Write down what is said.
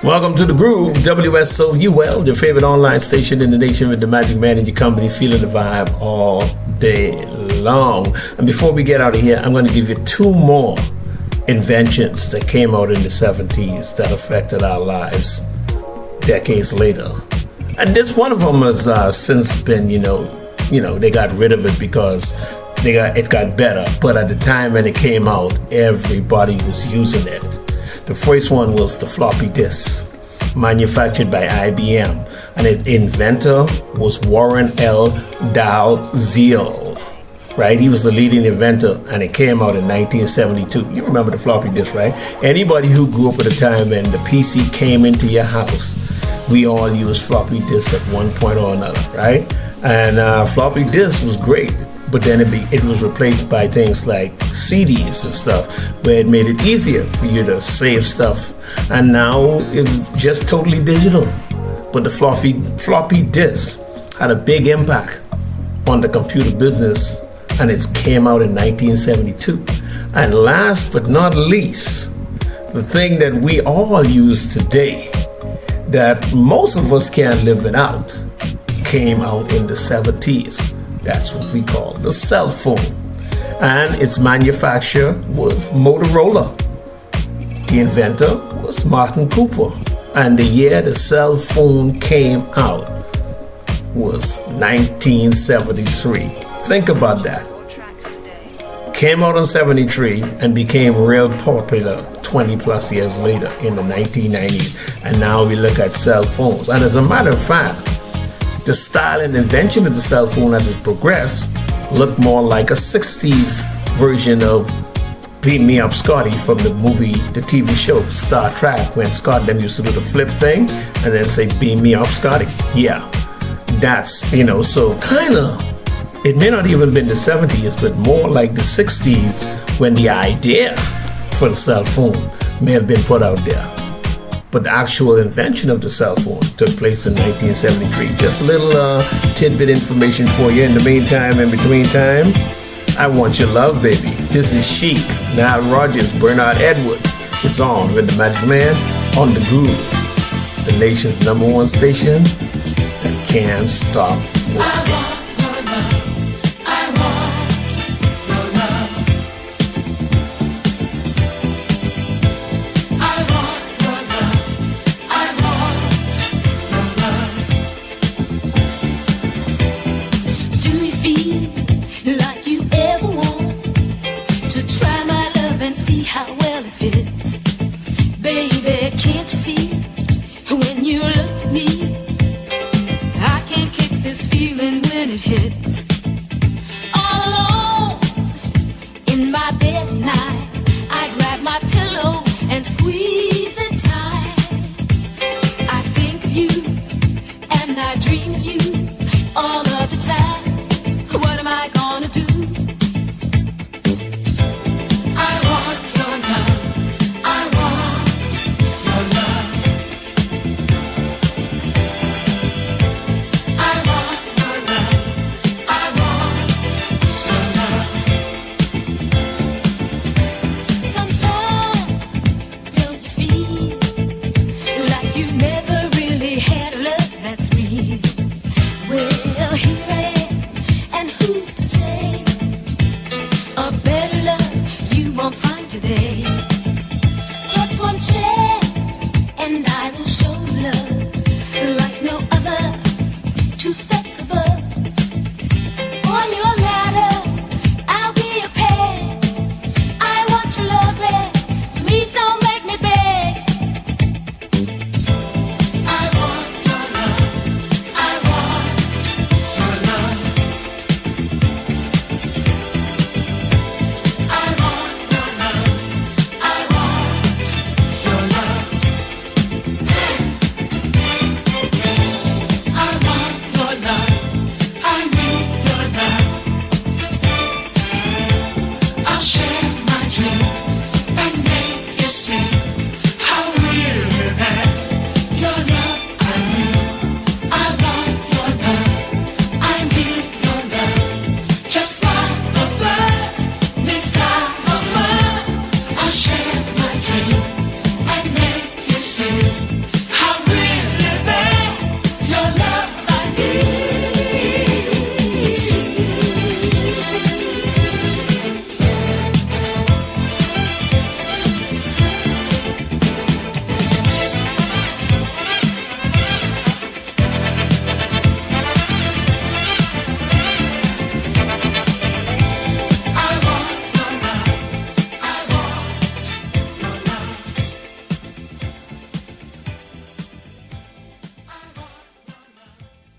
Welcome to the Groove, WSOUL, your favorite online station in the nation with the Magic Man and your company, feeling the vibe all day long. And before we get out of here, I'm going to give you two more inventions that came out in the 70s that affected our lives decades later. And this one of them has since been, they got rid of it because it got better. But at the time when it came out, everybody was using it. The first one was the floppy disk, manufactured by IBM, and its inventor was Warren L. Dalziel, right? He was the leading inventor, and it came out in 1972. You remember the floppy disk, right? Anybody who grew up at a time when the PC came into your house, we all used floppy disks at one point or another, right? And floppy disk was great. But then it was replaced by things like CDs and stuff, where it made it easier for you to save stuff. And now it's just totally digital. But the floppy disk had a big impact on the computer business, and it came out in 1972. And last but not least, the thing that we all use today, that most of us can't live without, came out in the 70s. That's what we call the cell phone. And its manufacturer was Motorola. The inventor was Martin Cooper. And the year the cell phone came out was 1973. Think about that. Came out in 73 and became real popular 20 plus years later in the 1990s. And now we look at cell phones. And as a matter of fact, the style and invention of the cell phone as it progressed looked more like a 60s version of Beam Me Up Scotty from the TV show Star Trek, when Scott then used to do the flip thing and then say Beam Me Up Scotty. Yeah, that's, so kind of, it may not even been the 70s, but more like the 60s when the idea for the cell phone may have been put out there. But the actual invention of the cell phone took place in 1973. Just a little tidbit information for you. In the meantime, in between time, I Want Your Love, Baby. This is Chic, Nile Rodgers, Bernard Edwards. It's on with the Magic Man on the Groove, the nation's #1 station that can't stop working. How well it fits, baby, can't you see?